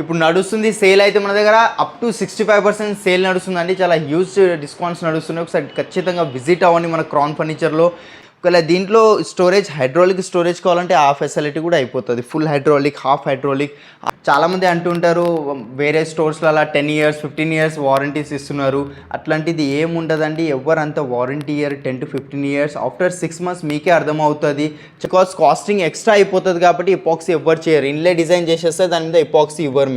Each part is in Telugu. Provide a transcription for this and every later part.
ఇప్పుడు నడుస్తుంది సేల్ అయితే మన దగ్గర అప్ టు 65% సేల్ నడుస్తుందండి. చాలా హ్యూజ్ డిస్కౌంట్స్ నడుస్తున్నాయి. ఒకసారి ఖచ్చితంగా విజిట్ అవ్వండి మన క్రౌన్ ఫర్నిచర్లో. ఒకవేళ దీంట్లో స్టోరేజ్ హైడ్రాలిక్ స్టోరేజ్ కావాలంటే ఆ ఫెసిలిటీ కూడా అయిపోతుంది. Full hydraulic, half hydraulic. చాలామంది అంటుంటారు వేరే స్టోర్స్లో అలా 10 years 15 years వారంటీస్ ఇస్తున్నారు. అట్లాంటిది ఏముండదండి. ఎవరంతా warranty year 10 to 15 years. After 6 months మీకే అర్థమవుతుంది. బికాస్ కాస్టింగ్ ఎక్స్ట్రా అయిపోతుంది కాబట్టి ఇపాక్సీ ఎవ్వరు చేయరు. ఇన్లే డిజైన్ చేసేస్తే దాని మీద ఇపాక్సీ ఇవ్వరు.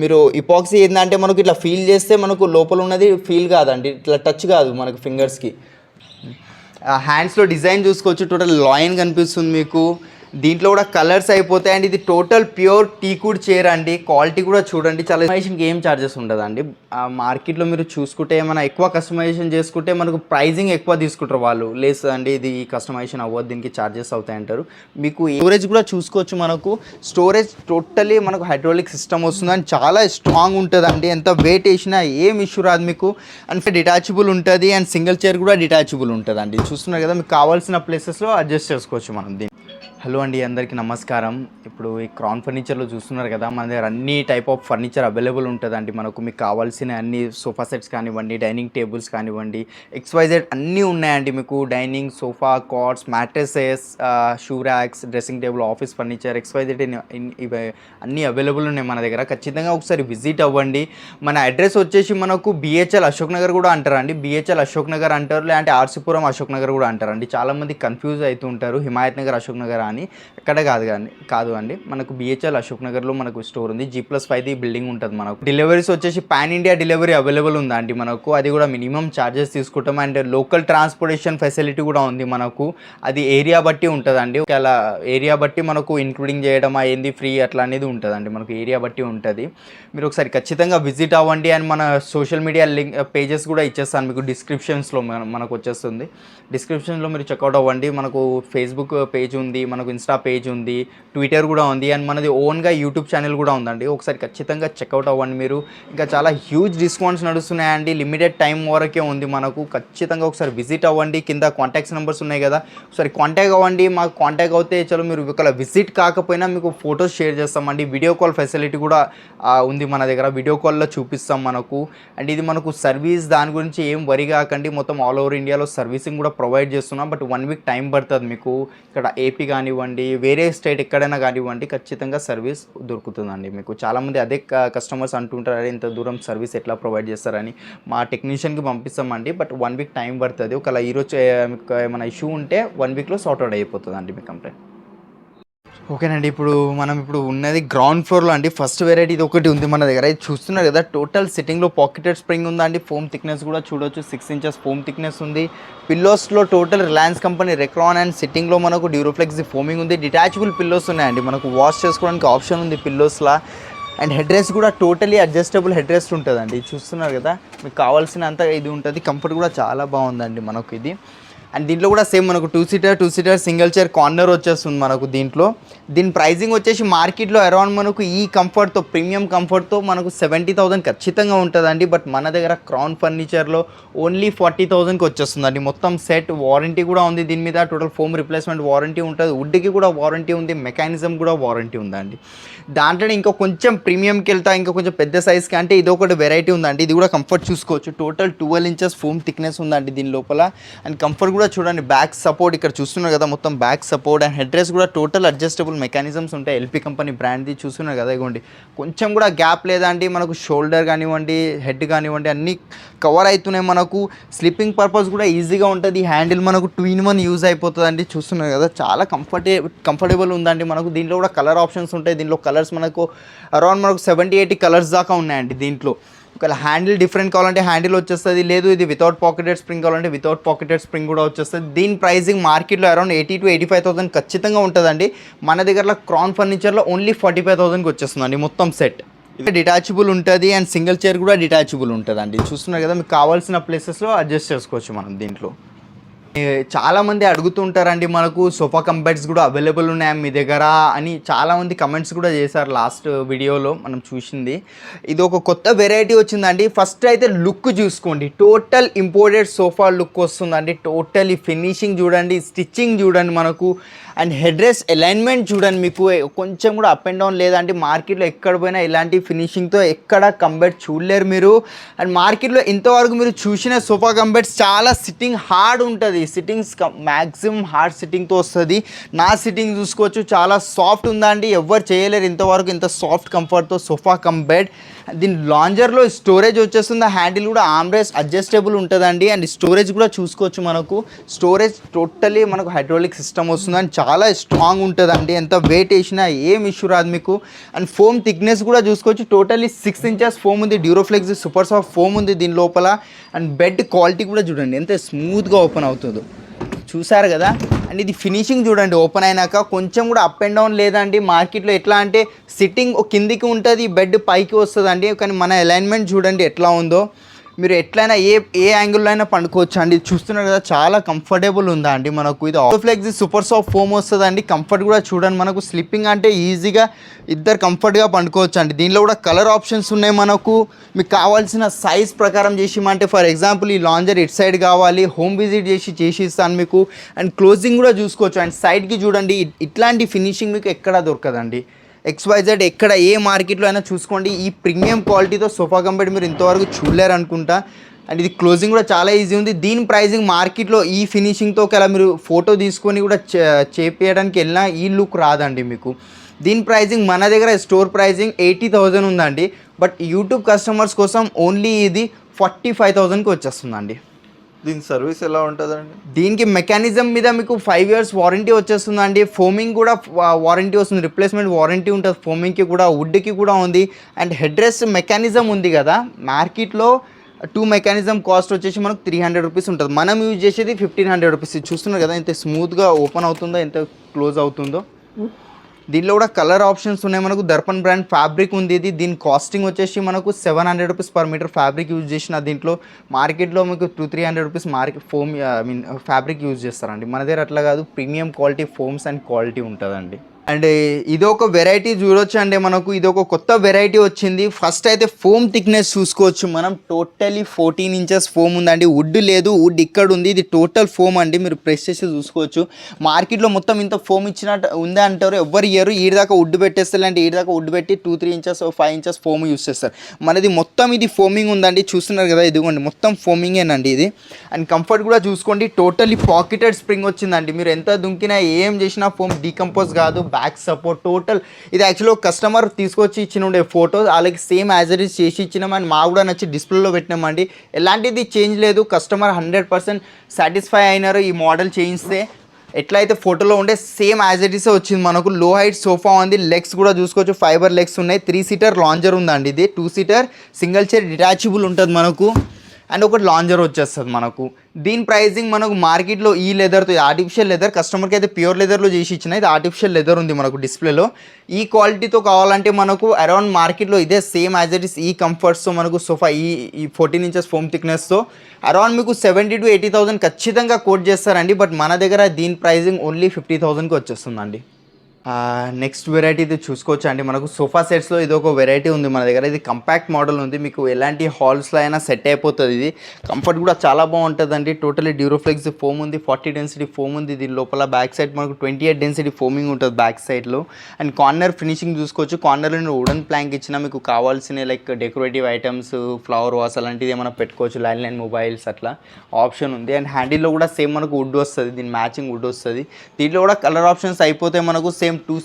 మీరు ఇపాక్సీ ఏంటంటే మనకు ఇట్లా ఫీల్ చేస్తే మనకు లోపల ఉన్నది ఫీల్ కాదండి, ఇట్లా టచ్ కాదు మనకు ఫింగర్స్కి. హ్యాండ్స్లో డిజైన్ చూసుకోవచ్చు, టోటల్ లాయిన్ కనిపిస్తుంది మీకు. దీంట్లో కూడా కలర్స్ అయిపోతాయి. అండ్ ఇది టోటల్ ప్యూర్ టీకుడ్ చైర్ అండి. క్వాలిటీ కూడా చూడండి. చాలా కస్టమైజేషన్కి ఏం ఛార్జెస్ ఉండదండి. మార్కెట్లో మీరు చూసుకుంటే ఏమైనా ఎక్కువ కస్టమైజేషన్ చేసుకుంటే మనకు ప్రైజింగ్ ఎక్కువ తీసుకుంటారు వాళ్ళు. లేదు అండి ఇది కస్టమైజేషన్ అవ్వదు, దీనికి ఛార్జెస్ అవుతాయి అంటారు. మీకు స్టోరేజ్ కూడా చూసుకోవచ్చు. మనకు స్టోరేజ్ టోటలీ మనకు హైడ్రాలిక్ సిస్టమ్ వస్తుంది అండ్ చాలా స్ట్రాంగ్ ఉంటుందండి. ఎంత వెయిట్ వేసినా ఏం ఇష్యూ రాదు మీకు. అండ్ డిటాచబుల్ ఉంటుంది అండ్ సింగిల్ చైర్ కూడా డిటాచబుల్ ఉంటుంది అండి. చూస్తున్నారు కదా, మీకు కావాల్సిన ప్లేసెస్లో అడ్జస్ట్ చేసుకోవచ్చు మనం దీన్ని. హలో అండి, అందరికీ నమస్కారం. ఇప్పుడు ఈ క్రౌన్ ఫర్నిచర్లో చూస్తున్నారు కదా, మన దగ్గర అన్ని టైప్ ఆఫ్ ఫర్నిచర్ అవైలబుల్ ఉంటుందండి. మీకు కావాల్సిన అన్ని సోఫా సెట్స్ కానివ్వండి, డైనింగ్ టేబుల్స్ కానివ్వండి, XYZ అన్నీ ఉన్నాయండి. మీకు dining, sofa, cards, mattresses, shoe racks, dressing table, office furniture, XYZ ఇవి అన్నీ అవైలబుల్ ఉన్నాయి మన దగ్గర. ఖచ్చితంగా ఒకసారి విజిట్ అవ్వండి. మన అడ్రస్ వచ్చేసి మనకు BHL అశోక్ నగర్ కూడా అంటారండి. BHL అశోక్ నగర్ అంటారు, లేదంటే ఆర్సీపురం అశోక్ నగర్ కూడా అంటారండి. చాలామంది కన్ఫ్యూజ్ అవుతూ ఉంటారు హిమాయత్ నగర్ అశోక్ నగర్ అని. ఎక్కడ కాదు అండి. మనకు BHL అశోక్ నగర్లో మనకు స్టోర్ ఉంది. G+5 బిల్డింగ్ ఉంటుంది. మనకు డెలివరీస్ వచ్చేసి పాన్ ఇండియా డెలివరీ అవైలబుల్ ఉందండి మనకు. అది కూడా మినిమం ఛార్జెస్ తీసుకుంటాం. అండ్ లోకల్ ట్రాన్స్పోర్టేషన్ ఫెసిలిటీ కూడా ఉంది మనకు. అది ఏరియా బట్టి ఉంటుందండి. అలా ఏరియా బట్టి మనకు ఇంక్లూడింగ్ చేయడమా ఏంది ఫ్రీ అట్లా అనేది ఉంటుందండి. మనకు ఏరియా బట్టి ఉంటుంది. మీరు ఒకసారి ఖచ్చితంగా విజిట్ అవ్వండి. అండ్ మన సోషల్ మీడియా లింక్ పేజెస్ కూడా ఇచ్చేస్తాను మీకు డిస్క్రిప్షన్స్లో. మనకు వచ్చేస్తుంది. డిస్క్రిప్షన్లో మీరు చెక్అవుట్ అవ్వండి. మనకు ఫేస్బుక్ పేజ్ ఉంది, మనకు ఇన్స్టా పేజ్ ఉంది, ట్విట్టర్ కూడా ఉంది, అండ్ మనది ఓన్గా యూట్యూబ్ ఛానల్ కూడా ఉందండి. ఒకసారి ఖచ్చితంగా చెక్అవుట్ అవ్వండి మీరు. ఇంకా చాలా హ్యూజ్ డిస్కౌంట్స్ నడుస్తున్నాయండి. లిమిటెడ్ టైం వరకే ఉంది మనకు. ఖచ్చితంగా ఒకసారి విజిట్ అవ్వండి. కింద కాంటాక్ట్స్ నెంబర్స్ ఉన్నాయి కదా, ఒకసారి కాంటాక్ట్ అవ్వండి. మాకు కాంటాక్ట్ అవుతే చలో, మీరు ఒకవేళ విజిట్ కాకపోయినా మీకు ఫొటోస్ షేర్ చేస్తామండి. వీడియో కాల్ ఫెసిలిటీ కూడా ఉంది మన దగ్గర. వీడియో కాల్లో చూపిస్తాం మనకు. అండ్ ఇది మనకు సర్వీస్, దాని గురించి ఏం వరి కాకండి. మొత్తం ఆల్ ఓవర్ ఇండియాలో సర్వీసింగ్ కూడా ప్రొవైడ్ చేస్తున్నాం. బట్ 1 week టైం పడుతుంది మీకు. ఇక్కడ ఏపీ కానివ్వండి, వేరే స్టేట్ ఎక్కడైనా కానివ్వండి, ఖచ్చితంగా సర్వీస్ దొరుకుతుందండి మీకు. చాలామంది అదే కస్టమర్స్ అంటుంటారు, ఇంత దూరం సర్వీస్ ఎట్లా ప్రొవైడ్ చేస్తారని. మా టెక్నీషియన్కి పంపిస్తామండి. బట్ 1 week టైం పడుతుంది. ఒకవేళ ఈరోజు మీకు ఏమైనా ఇష్యూ ఉంటే 1 weekలో సార్ట్ అవుట్ అయిపోతుందండి మీ కంప్లైంట్. ఓకేనండి, ఇప్పుడు ఉన్నది గ్రౌండ్ ఫ్లోర్లో అండి. ఫస్ట్ వెరైటీ ఇది ఒకటి ఉంది మన దగ్గర. ఇది చూస్తున్నారు కదా, టోటల్ సిట్టింగ్లో పాకెటెడ్ స్ప్రింగ్ ఉందండి. ఫోమ్ థిక్నెస్ కూడా చూడొచ్చు, 6 inches ఫోమ్ థిక్నెస్ ఉంది. పిల్లోస్లో total Reliance company Recron and సిట్టింగ్లో మనకు డ్యూరోఫ్లెక్స్ ఫోమింగ్ ఉంది. డిటాచబుల్ పిల్లోస్ ఉన్నాయండి. మనకు వాష్ చేసుకోవడానికి ఆప్షన్ ఉంది పిల్లోస్లా. అండ్ హెడ్ రెస్ట్ కూడా టోటలీ అడ్జస్టబుల్ హెడ్ రెస్ట్ ఉంటుందండి. చూస్తున్నారు కదా, మీకు కావాల్సినంత ఇది ఉంటుంది. కంఫర్ట్ కూడా చాలా బాగుందండి మనకు ఇది. అండ్ దీంట్లో కూడా సేమ్ మనకు 2 seater సింగిల్ చైర్ కార్నర్ వచ్చేస్తుంది మనకు దీంట్లో. దీని ప్రైజింగ్ వచ్చేసి మార్కెట్లో అరౌండ్ మనకు ఈ కంఫర్ట్తో, ప్రీమియం కంఫర్ట్తో మనకు 70,000 ఖచ్చితంగా ఉంటుందండి. బట్ మన దగ్గర క్రౌన్ ఫర్నిచర్లో ఓన్లీ 40,000కి వచ్చేస్తుందండి మొత్తం సెట్. వారంటీ కూడా ఉంది దీని మీద. టోటల్ ఫోమ్ రిప్లేస్మెంట్ వారంటీ ఉంటుంది. వుడ్కి కూడా వారంటీ ఉంది. మెకానిజం కూడా వారంటీ ఉందండి. దాంట్లో ఇంకా కొంచెం ప్రీమియంకి వెళ్తా, ఇంకా కొంచెం పెద్ద సైజ్కి అంటే ఇది ఒకటి వెరైటీ ఉందండి. ఇది కూడా కంఫర్ట్ చూసుకోవచ్చు. టోటల్ 12 inches ఫోమ్ థిక్నెస్ ఉందండి దీని లోపల. అండ్ కంఫర్ట్ కూడా చూడండి, బ్యాక్ సపోర్ట్ ఇక్కడ చూస్తున్నారు కదా, మొత్తం back support. And head rest కూడా టోటల్ అడ్జస్టబుల్ మెకానిజమ్స్ ఉంటాయి. LP కంపెనీ బ్రాండ్ది చూస్తున్నారు కదా. ఇవ్వండి, కొంచెం కూడా గ్యాప్ లేదండి మనకు. షోల్డర్ కానివ్వండి, హెడ్ కానివ్వండి, అన్నీ కవర్ అవుతున్నాయి మనకు. స్లీపింగ్ పర్పస్ కూడా ఈజీగా ఉంటుంది. హ్యాండిల్ మనకు 2-in-1 యూజ్ అయిపోతుందండి. చూస్తున్నారు కదా, చాలా కంఫర్టబుల్ ఉందండి మనకు. దీంట్లో కూడా కలర్ ఆప్షన్స్ ఉంటాయి. దీంట్లో కలర్స్ మనకు అరౌండ్ 70-80 కలర్స్ దాకా ఉన్నాయండి దీంట్లో. ఒకవేళ హ్యాండిల్ డిఫరెంట్ కావాలంటే హ్యాండిల్ వచ్చేస్తుంది. లేదు ఇది వితౌట్ పాకెటెడ్ స్ప్రింగ్ కావాలంటే వితౌట్ పాకెటెడ్ స్ప్రింగ్ కూడా వచ్చేస్తుంది. దీని ప్రైజింగ్ మార్కెట్లో అరౌండ్ 80,000 to 85,000 ఖచ్చితంగా ఉంటుందండి. మన దగ్గర క్రౌన్ ఫర్నిచర్లో ఓన్లీ 45,000కి వచ్చేస్తుందండి మొత్తం సెట్. ఇది డిటాచబుల్ ఉంటుంది అండ్ సింగిల్ చైర్ కూడా డిటాచబుల్ ఉంటుందండి. చూస్తున్నారు కదా, మీకు కావాల్సిన ప్లేసెస్లో అడ్జస్ట్ చేసుకోవచ్చు మనం దీంట్లో. చాలామంది అడుగుతుంటారండి మనకు సోఫా కంబెడ్స్ కూడా అవైలబుల్ ఉన్నాయా మీ దగ్గర అని చాలామంది కమెంట్స్ కూడా చేశారు లాస్ట్ వీడియోలో మనం చూసింది. ఇది ఒక కొత్త వెరైటీ వచ్చిందండి. ఫస్ట్ అయితే లుక్ చూసుకోండి, టోటల్ ఇంపోర్టెడ్ సోఫా లుక్ వస్తుందండి. టోటల్ ఈ ఫినిషింగ్ చూడండి, స్టిచ్చింగ్ చూడండి మనకు, అండ్ హెడ్ రెస్ట్ అలైన్మెంట్ చూడండి, మీకు కొంచెం కూడా అప్ అండ్ డౌన్ లేదంటే మార్కెట్లో ఎక్కడ పోయినా ఇలాంటి ఫినిషింగ్తో ఎక్కడ కంబెడ్ చూడలేరు మీరు. అండ్ మార్కెట్లో ఇంతవరకు మీరు చూసిన సోఫా కంబెడ్స్ చాలా సిట్టింగ్ హార్డ్ ఉంటుంది, సిట్టింగ్స్ మ్యాక్సిమం హార్డ్ సిట్టింగ్తో వస్తుంది. నా సిట్టింగ్ చూసుకోవచ్చు, చాలా సాఫ్ట్ ఉందండి, ఎవరు చేయలేరు ఇంతవరకు ఇంత సాఫ్ట్ కంఫర్ట్తో సోఫా కంబెడ్. దీని లాంజర్లో స్టోరేజ్ వచ్చేస్తుంది, హ్యాండిల్ కూడా ఆమ్రెస్ట్ అడ్జస్టబుల్ ఉంటుందండి. అండ్ స్టోరేజ్ కూడా చూసుకోవచ్చు, మనకు స్టోరేజ్ టోటలీ మనకు హైడ్రాలిక్ సిస్టమ్ వస్తుంది అండ్ చాలా స్ట్రాంగ్ ఉంటుందండి, ఎంత వెయిట్ వేసినా ఏం ఇష్యూ రాదు మీకు. అండ్ ఫోమ్ థిక్నెస్ కూడా చూసుకోవచ్చు, టోటలీ 6 ఇంచెస్ ఫోమ్ ఉంది, డ్యూరోఫ్లెక్స్ సూపర్ సాఫ్ట్ ఫోమ్ ఉంది దీని లోపల. అండ్ బెడ్ క్వాలిటీ కూడా చూడండి ఎంత స్మూత్గా ఓపెన్ అవుతుందో, చూసారు కదా. అండ్ ఇది ఫినిషింగ్ చూడండి, ఓపెన్ అయినాక కొంచెం కూడా అప్ అండ్ డౌన్ లేదండి. మార్కెట్లో ఎట్లా అంటే సిట్టింగ్ కిందికి ఉంటుంది, బెడ్ పైకి వస్తుందండి, కానీ మన అలైన్మెంట్ చూడండి ఎట్లా ఉందో. మీరు ఎట్లయినా ఏ యాంగిల్లో అయినా పండుకోవచ్చు అండి. చూస్తున్నారు కదా చాలా కంఫర్టబుల్ ఉందా అండి మనకు. ఇది ఆటోఫ్లెక్స్ సూపర్ సాఫ్ట్ ఫోమ్ వస్తుందండి. కంఫర్ట్ కూడా చూడండి మనకు, స్లీపింగ్ అంటే ఈజీగా ఇద్దరు కంఫర్ట్గా పండుకోవచ్చు అండి. దీనిలో కూడా కలర్ ఆప్షన్స్ ఉన్నాయి మనకు, మీకు కావాల్సిన సైజ్ ప్రకారం చేసిమంటే ఫర్ ఎగ్జాంపుల్ ఈ లాంజర్ ఇటు సైడ్ కావాలి, హోమ్ విజిట్ చేసి ఇస్తాను మీకు. అండ్ క్లోజింగ్ కూడా చూసుకోవచ్చు. అండ్ సైడ్కి చూడండి, ఇట్లాంటి ఫినిషింగ్ మీకు ఎక్కడా దొరకదండి. XYZ ఎక్కడ ఏ మార్కెట్లో అయినా చూసుకోండి, ఈ ప్రీమియం క్వాలిటీతో సోఫా కంబెడ్ మీరు ఇంతవరకు చూడలేరు అనుకుంటా. అండ్ ఇది క్లోజింగ్ కూడా చాలా ఈజీ ఉంది. దీని ప్రైజింగ్ మార్కెట్లో ఈ ఫినిషింగ్తో ఒకవేళ మీరు ఫోటో తీసుకొని కూడా చేపించడానికి వెళ్ళినా ఈ లుక్ రాదండి మీకు. దీని ప్రైజింగ్ మన దగ్గర స్టోర్ ప్రైజింగ్ 80,000 ఉందండి, బట్ యూట్యూబ్ కస్టమర్స్ కోసం ఓన్లీ ఇది 45,000కి వచ్చేస్తుందండి. దీని సర్వీస్ ఎలా ఉంటుందండి? దీనికి మెకానిజం మీద మీకు 5 years వారంటీ వచ్చేస్తుందండి. ఫోమింగ్ కూడా వారంటీ వస్తుంది, రిప్లేస్మెంట్ వారంటీ ఉంటుంది ఫోమింగ్కి కూడా, వుడ్కి కూడా ఉంది. అండ్ హెడ్ రెస్ట్ మెకానిజం ఉంది కదా, మార్కెట్లో 2 మెకానిజం కాస్ట్ వచ్చేసి మనకు 300 రూపీస్ ఉంటుంది, మనం యూజ్ చేసేది 1500 రూపీస్. చూస్తున్నారు కదా ఎంత స్మూత్గా ఓపెన్ అవుతుందో, ఎంత క్లోజ్ అవుతుందో. దీనిలో కూడా కలర్ ఆప్షన్స్ ఉన్నాయి మనకు. దర్పణ్ బ్రాండ్ ఫ్యాబ్రిక్ ఉంది ఇది. దీని కాస్టింగ్ వచ్చేసి మనకు 700 rupees per metre fabric use చేసిన దీంట్లో. మార్కెట్లో మీకు 200-300 రూపీస్ ఫోమ్ ఫ్యాబ్రిక్ యూజ్ చేస్తారండి. మన దగ్గర అట్లా కాదు, premium quality firms and quality ఉంటుందండి. అండ్ ఇదొక వెరైటీ చూడొచ్చు అండి మనకు, ఇది ఒక కొత్త వెరైటీ వచ్చింది. ఫస్ట్ అయితే ఫోమ్ థిక్నెస్ చూసుకోవచ్చు మనం, టోటలీ 14 ఇంచెస్ ఫోమ్ ఉందండి. వుడ్ లేదు, వుడ్ ఇక్కడ ఉంది, ఇది టోటల్ ఫోమ్ అండి. మీరు ప్రెస్ చేసి చూసుకోవచ్చు. మార్కెట్లో మొత్తం ఇంత ఫోమ్ ఇచ్చినట్టు ఉందా అంటారు, ఎవరు ఇయర్ ఈడి దాకా వుడ్ పెట్టేస్తారు, అంటే ఈడి దాకా వుడ్ పెట్టి 2-3 ఇంచెస్ 5 ఇంచెస్ ఫోమ్ యూస్ చేస్తారు. మనది మొత్తం ఇది ఫోమింగ్ ఉందండి, చూస్తున్నారు కదా, ఇదిగోండి మొత్తం ఫోమింగేనండి ఇది. అండ్ కంఫర్ట్ కూడా చూసుకోండి, టోటలీ పాకెటెడ్ స్ప్రింగ్ వచ్చిందండి. మీరు ఎంత దుంకినా ఏం చేసినా ఫోమ్ డీకంపోజ్ కాదు, బ్యాక్ సపోర్ట్ టోటల్. ఇది యాక్చువల్గా కస్టమర్ తీసుకొచ్చి ఇచ్చిన ఉండే ఫోటో అలాగే సేమ్ యాజ్ ఇట్ ఈస్ చేసి ఇచ్చినాం, అండ్ మా కూడా నచ్చి డిస్ప్లేలో పెట్టినామండి. ఎలాంటిది చేంజ్ లేదు, కస్టమర్ 100% సాటిస్ఫై అయినారు ఈ మోడల్ చేయిస్తే. ఎట్లయితే ఫోటోలో ఉండే సేమ్ యాజ్ ఇట్ ఈసే వచ్చింది మనకు. లో హైట్ సోఫా ఉంది, లెగ్స్ కూడా చూసుకోవచ్చు, ఫైబర్ లెగ్స్ ఉన్నాయి. 3 సీటర్ లాంజర్ ఉందండి, ఇది 2 సీటర్ సింగిల్ చైర్ డిటాచబుల్ ఉంటుంది మనకు. అండ్ ఒకటి లాంజర్ వచ్చేస్తుంది మనకు. దీని ప్రైజింగ్ మనకు మార్కెట్లో ఈ లెదర్తో, ఆర్టిఫిషియల్ లెదర్, కస్టమర్కి అయితే ప్యూర్ లెదర్లో చేసి ఇచ్చిన, ఇది ఆర్టిఫిషియల్ లెదర్ ఉంది మనకు డిస్ప్లేలో. ఈ క్వాలిటీతో కావాలంటే మనకు అరౌండ్ మార్కెట్లో ఇదే సేమ్ యాజ్ ఇట్ ఈస్ ఈ కంఫర్ట్స్తో మనకు సోఫా ఈ 14 ఇంచెస్ ఫోమ్ థిక్నెస్తో అరౌండ్ మీకు 70,000 to 80,000 ఖచ్చితంగా కోట్ చేస్తారండి. బట్ మన దగ్గర దీని ప్రైజింగ్ ఓన్లీ 50,000కి వచ్చేస్తుందండి. నెక్స్ట్ వెరైటీ ఇది చూసుకోవచ్చు అండి మనకు. సోఫా సెట్స్లో ఇది ఒక వెరైటీ ఉంది మన దగ్గర. ఇది కంపాక్ట్ మోడల్ ఉంది, మీకు ఎలాంటి హాల్స్లో అయినా సెట్ అయిపోతుంది. ఇది కంఫర్ట్ కూడా చాలా బాగుంటుందండి. టోటలీ డ్యూరోఫ్లెక్స్ ఫోమ్ ఉంది, 40 డెన్సిటీ ఫోమ్ ఉంది దీని లోపల. బ్యాక్ సైడ్ మనకు 28 డెన్సిటీ ఫోమింగ్ ఉంటుంది బ్యాక్ సైడ్లో. అండ్ కార్నర్ ఫినిషింగ్ చూసుకోవచ్చు, కార్నర్లో నేను వుడెన్ ప్లాంక్ ఇచ్చిన, మీకు కావాల్సిన like decorative items, flower vase అలాంటిది ఏమైనా పెట్టుకోవచ్చు, ల్యాండ్ మొబైల్స్ అట్లా ఆప్షన్ ఉంది. అండ్ హ్యాండిల్లో కూడా సేమ్ మనకు వుడ్ వస్తుంది, దీని మ్యాచింగ్ వుడ్ వస్తుంది. దీంట్లో కూడా కలర్ ఆప్షన్స్ అయిపోతే మనకు same 2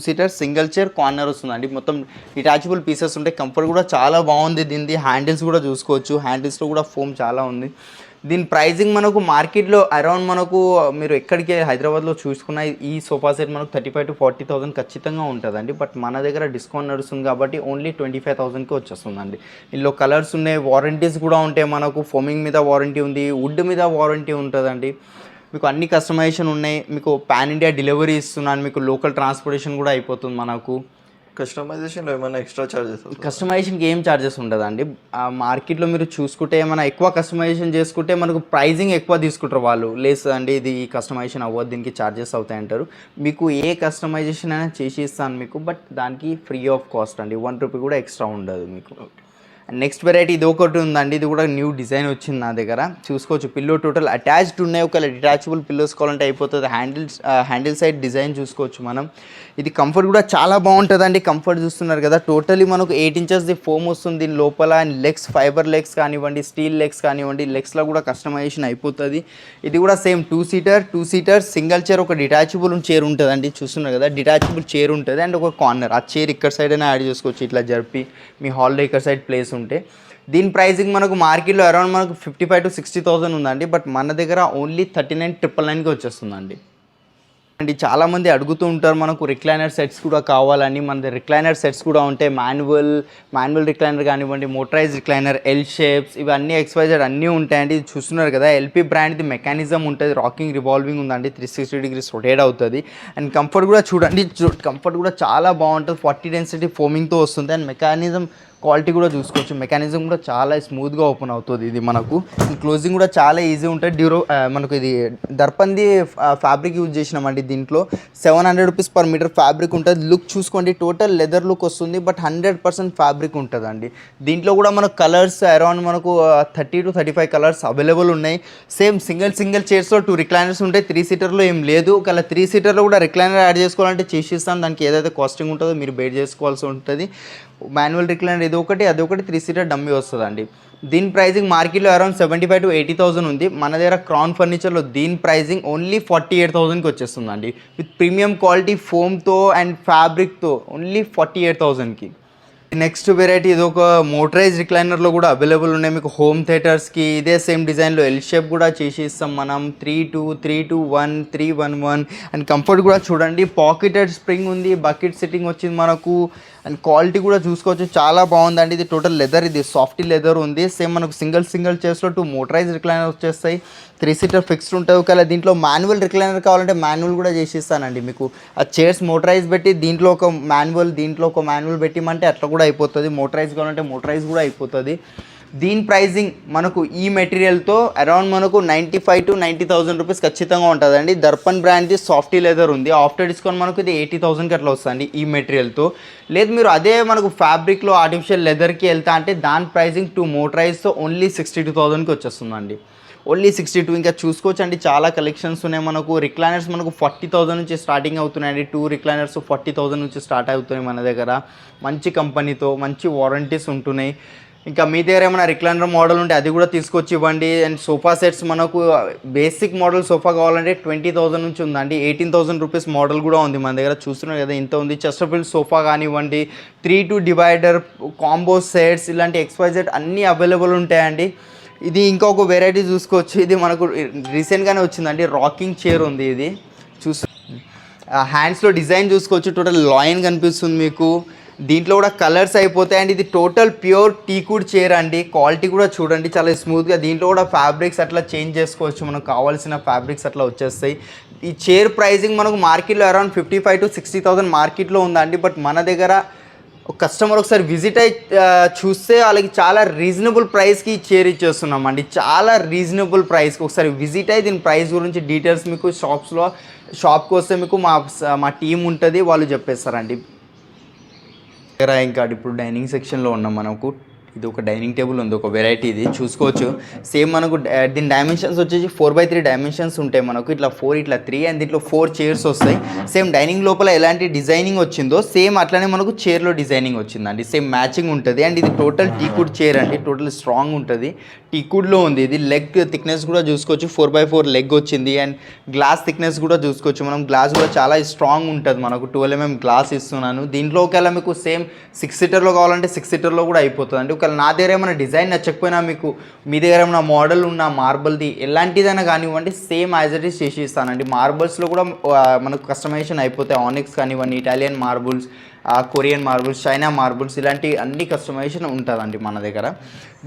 seater single chair corner వస్తుందండి. మొత్తం డిటాచబుల్ పీసెస్ ఉంటాయి. కంఫర్ట్ కూడా చాలా బాగుంది దీనిది. హ్యాండిల్స్ కూడా చూసుకోవచ్చు, హ్యాండిల్స్లో కూడా ఫోమ్ చాలా ఉంది. దీని ప్రైజింగ్ మనకు మార్కెట్లో అరౌండ్ మనకు మీరు ఎక్కడికి హైదరాబాద్లో చూసుకున్న ఈ సోఫా సెట్ మనకు 35,000 to 40,000 ఖచ్చితంగా ఉంటుందండి. బట్ మన దగ్గర డిస్కౌంట్ నడుస్తుంది కాబట్టి ఓన్లీ 25,000కి వచ్చేస్తుందండి. ఇందులో కలర్స్ ఉన్నాయి, వారంటీస్ కూడా ఉంటాయి మనకు. ఫోమింగ్ మీద వారంటీ ఉంది, వుడ్ మీద వారంటీ ఉంటుందండి. మీకు అన్ని కస్టమైజేషన్ ఉన్నాయి. మీకు పాన్ ఇండియా డెలివరీ ఇస్తున్నాను, మీకు లోకల్ ట్రాన్స్పోర్టేషన్ కూడా అయిపోతుంది మనకు. కస్టమైజేషన్లో ఏమైనా ఎక్స్ట్రా చార్జెస్ కస్టమైజేషన్కి ఏం ఛార్జెస్ ఉండదండి. మార్కెట్లో మీరు చూసుకుంటే ఏమైనా ఎక్కువ కస్టమైజేషన్ చేసుకుంటే మనకు ప్రైజింగ్ ఎక్కువ తీసుకుంటారు వాళ్ళు. లేదు అండి ఇది కస్టమైజేషన్ అవ్వదు, దీనికి ఛార్జెస్ అవుతాయి అంటారు. మీకు ఏ కస్టమైజేషన్ అయినా చేసి ఇస్తాను మీకు, బట్ దానికి ఫ్రీ ఆఫ్ కాస్ట్ అండి, 1 రూపీ కూడా ఎక్స్ట్రా ఉండదు మీకు. నెక్స్ట్ వెరైటీ ఇది ఒకటి ఉందండి, ఇది కూడా న్యూ డిజైన్ వచ్చింది నా దగ్గర. చూసుకోవచ్చు పిల్లో టోటల్ అటాచ్డ్ ఉన్నాయి. ఒకవేళ డిటాచబుల్ పిల్లోస్ కావాలంటే అయిపోతుంది. హ్యాండిల్ సైడ్ డిజైన్ చూసుకోవచ్చు మనం. ఇది కంఫర్ట్ కూడా చాలా బాగుంటుందండి. కంఫర్ట్ చూస్తున్నారు కదా, టోటలీ మనకు 8 ఇంచెస్ ఫోమ్ వస్తుంది దీని లోపల. అండ్ లెగ్స్ ఫైబర్ లెగ్స్ కానివ్వండి, స్టీల్ లెగ్స్ కానివ్వండి, లెగ్స్లో కూడా కస్టమైజేషన్ అయిపోతుంది. ఇది కూడా సేమ్ 2 సీటర్ సింగిల్ చైర్, ఒక డిటాచబుల్ చైర్ ఉంటుందండి. చూస్తున్నారు కదా, డిటాచబుల్ చైర్ ఉంటుంది అండ్ ఒక కార్నర్. ఆ చైర్ ఇక్కడ సైడ్ అయినా యాడ్ చేసుకోవచ్చు, ఇట్లా జరిపి మీ హాల్లో ఇక్కడ సైడ్ ప్లేస్ ఉంటే. దీని ప్రైసింగ్ మనకు మార్కెట్లో అరౌండ్ మనకు 55,000 to 60,000 ఉందండి, బట్ మన దగ్గర ఓన్లీ 39,999కి వచ్చేస్తుందండి. అండ్ చాలామంది అడుగుతూ ఉంటారు మనకు రిక్లైనర్ సెట్స్ కూడా కావాలని. మన దగ్గర రిక్లైనర్ సెట్స్ కూడా ఉంటాయి. మాన్యువల్ రిక్లైనర్ కానివ్వండి, మోటరైజ్ రిక్లైనర్, ఎల్ షేప్స్, ఇవన్నీ XYZ అన్నీ ఉంటాయండి. ఇది చూస్తున్నారు కదా, LP బ్రాండ్ది మెకానిజం ఉంటుంది, రాకింగ్ రివాల్వింగ్ ఉందండి, 360 degrees రొటేట్ అవుతుంది. అండ్ కంఫర్ట్ కూడా చూడండి, కంఫర్ట్ కూడా చాలా బాగుంటుంది. 40 డెన్సిటీ ఫోమింగ్తో వస్తుంది. అండ్ మెకానిజం క్వాలిటీ కూడా చూసుకోవచ్చు. మెకానిజం కూడా చాలా స్మూత్గా ఓపెన్ అవుతుంది ఇది మనకు. క్లోజింగ్ కూడా చాలా ఈజీ ఉంటుంది. మనకు ఇది దర్పంది ఫ్యాబ్రిక్ యూజ్ చేసినామండి. దీంట్లో 700 రూపీస్ పర్ మీటర్ ఫ్యాబ్రిక్ ఉంటుంది. లుక్ చూసుకోండి, టోటల్ లెదర్ లుక్ వస్తుంది, బట్ 100% ఫ్యాబ్రిక్ ఉంటుందండి. దీంట్లో కూడా మనకు కలర్స్ అరౌండ్ మనకు 30 to 35 కలర్స్ అవైలబుల్ ఉన్నాయి. సేమ్ సింగిల్ చైర్స్లో 2 రిక్లైనర్స్ ఉంటాయి. 3 సీటర్లో ఏం లేదు. ఒకవేళ 3 సీటర్లో కూడా రిక్లైనర్ యాడ్ చేసుకోవాలంటే చేసిస్తాను. దానికి ఏదైతే కాస్టింగ్ ఉంటుందో మీరు బేర్ చేసుకోవాల్సి ఉంటుంది. మాన్యువల్ రిక్లైనర్ ఇది ఒకటి, అది ఒకటి 3 సీటర్ డమ్మీ వస్తుందండి. దీని ప్రైజింగ్ మార్కెట్లో అరౌండ్ 75,000 to 80,000 ఉంది. మన దగ్గర క్రౌన్ ఫర్నిచర్లో దీని ప్రైజింగ్ ఓన్లీ 48,000కి వచ్చేస్తుందండి, విత్ ప్రీమియం క్వాలిటీ ఫోమ్తో అండ్ ఫ్యాబ్రిక్తో ఓన్లీ 48,000కి. నెక్స్ట్ వెరైటీ ఇది ఒక మోటరైజ్ రిక్లైనర్లో కూడా అవైలబుల్ ఉన్నాయి మీకు హోమ్ థియేటర్స్కి. ఇదే సేమ్ డిజైన్లో ఎల్ షేప్ కూడా చేసి ఇస్తాం మనం. 3-2-3-2-1 3-1-1. అండ్ కంఫర్ట్ కూడా చూడండి, పాకెటెడ్ స్ప్రింగ్ ఉంది, బకెట్ సెట్టింగ్ వచ్చింది మనకు. అండ్ క్వాలిటీ కూడా చూసుకోవచ్చు, చాలా బాగుందండి. ఇది టోటల్ లెదర్, ఇది సాఫ్ట్ లెదర్ ఉంది. సేమ్ మనకు సింగిల్ చైర్స్లో 2 మోటరైజ్ రిక్లైనర్ వచ్చేస్తాయి. 3 సీటర్ ఫిక్స్డ్ ఉంటుంది. ఒకవేళ దీంట్లో మాన్యువల్ రిక్లైనర్ కావాలంటే మాన్యువల్ కూడా చేసి ఇస్తానండి మీకు. ఆ చైర్స్ మోటరైజ్ పెట్టి దీంట్లో ఒక మాన్యువల్ పెట్టిమంటే అట్లా కూడా అయిపోతుంది. మోటరైజ్ కావాలంటే మోటరైజ్ కూడా అయిపోతుంది. దీని ప్రైజింగ్ మనకు ఈ మెటీరియల్తో అరౌండ్ మనకు 95,000 to 90,000 రూపీస్ ఖచ్చితంగా ఉంటుందండి. దర్పన్ బ్రాండ్ది సాఫ్టీ లెదర్ ఉంది. ఆఫ్టర్ డిస్కౌంట్ మనకు ఇది 80,000కి అట్లా వస్తుంది ఈ మెటీరియల్తో. లేదు మీరు అదే మనకు ఫ్యాబ్రిక్లో ఆర్టిఫిషియల్ లెదర్కి వెళ్తా అంటే దాని ప్రైజింగ్ 2 మోటరైజ్తో ఓన్లీ 62,000కి వచ్చేస్తుందండి. ఓన్లీ 62. ఇంకా చూసుకోవచ్చు అండి, చాలా కలెక్షన్స్ ఉన్నాయి మనకు. రిక్లైనర్స్ మనకు 40,000 నుంచి స్టార్టింగ్ అవుతున్నాయండి. 2 రిక్లైనర్స్ 40,000 నుంచి స్టార్ట్ అవుతున్నాయి మన దగ్గర. మంచి కంపెనీతో మంచి వారంటీస్ ఉంటున్నాయి. ఇంకా మీ దగ్గర ఏమైనా రిక్లైనర్ మోడల్ ఉంటే అది కూడా తీసుకొచ్చి ఇవ్వండి. అండ్ సోఫా సెట్స్ మనకు బేసిక్ మోడల్ సోఫా కావాలంటే 20,000 నుంచి ఉందండి. 18,000 రూపీస్ మోడల్ కూడా ఉంది మన దగ్గర. చూస్తున్నారు కదా ఇంత ఉంది. చెస్టర్ఫీల్డ్ సోఫా కానివ్వండి, 3-2 డివైడర్, కాంబో సెట్స్, ఇలాంటి XYZ అన్నీ అవైలబుల్ ఉంటాయండి. ఇది ఇంకొక వెరైటీ చూసుకోవచ్చు, ఇది మనకు రీసెంట్గానే వచ్చిందండి. రాకింగ్ చైర్ ఉంది ఇది. హ్యాండ్స్లో డిజైన్ చూసుకోవచ్చు, టోటల్ లాయన్ కనిపిస్తుంది మీకు. దీంట్లో కూడా కలర్స్ అయిపోతాయి. అండ్ ఇది టోటల్ ప్యూర్ టీకుడ్ చైర్ అండి. క్వాలిటీ కూడా చూడండి చాలా స్మూత్గా. దీంట్లో కూడా ఫ్యాబ్రిక్స్ అట్లా చేంజ్ చేసుకోవచ్చు, మనకు కావాల్సిన ఫ్యాబ్రిక్స్ అట్లా వచ్చేస్తాయి. ఈ చైర్ ప్రైజింగ్ మనకు మార్కెట్లో అరౌండ్ 55,000 to 60,000 మార్కెట్లో ఉందండి. బట్ మన దగ్గర కస్టమర్ ఒకసారి విజిట్ అయి చూస్తే వాళ్ళకి చాలా రీజనబుల్ ప్రైస్కి చైర్ ఇచ్చేస్తున్నాం అండి. చాలా రీజనబుల్ ప్రైస్కి ఒకసారి విజిట్ అయ్యి దీని ప్రైస్ గురించి డీటెయిల్స్ మీకు షాప్కి వస్తే మీకు మా టీం ఉంటుంది, వాళ్ళు చెప్పేస్తారండి. ఇంకా ఇప్పుడు డైనింగ్ సెక్షన్లో ఉన్నాం మనకు. ఇది ఒక డైనింగ్ టేబుల్ ఉంది, ఒక వెరైటీ. ఇది చూసుకోవచ్చు. సేమ్ మనకు దీని డైమెన్షన్స్ వచ్చేసి 4x3 డైమెన్షన్స్ ఉంటాయి మనకు. ఇట్లా 4, ఇట్లా 3, అండ్ దీంట్లో 4 చైర్స్ వస్తాయి. సేమ్ డైనింగ్ లోపల ఎలాంటి డిజైనింగ్ వచ్చిందో సేమ్ అట్లనే మనకు చైర్లో డిజైనింగ్ వచ్చిందండి. సేమ్ మ్యాచింగ్ ఉంటుంది. అండ్ ఇది టోటల్ టీకుడ్ చైర్ అండి, టోటల్ స్ట్రాంగ్ ఉంటుంది. టీకుడ్లో ఉంది ఇది. లెగ్ థిక్నెస్ కూడా చూసుకోవచ్చు, 4x4 లెగ్ వచ్చింది. అండ్ గ్లాస్ థిక్నెస్ కూడా చూసుకోవచ్చు మనం. గ్లాస్ కూడా చాలా స్ట్రాంగ్ ఉంటుంది మనకు. 12 mm గ్లాస్ ఇస్తున్నాను. దీంట్లో ఒకవేళ మీకు సేమ్ 6 సీటర్లో కావాలంటే 6 సీటర్లో కూడా అయిపోతుంది అండి. ఒకవేళ నా దగ్గర ఏమైనా డిజైన్ నచ్చకపోయినా మీకు మీ దగ్గర ఏమైనా మోడల్ ఉన్న మార్బల్ది ఎలాంటిదైనా కానివ్వండి, సేమ్ యాజ్ ఇట్ ఈస్ చేసి ఇస్తానండి. మార్బల్స్లో కూడా మనకు కస్టమైజేషన్ అయిపోతాయి. ఆనిక్స్ కానివ్వండి, Italian marbles, Korean marbles, China marbles, ఇలాంటి అన్ని కస్టమైజేషన్ ఉంటుందండి మన దగ్గర.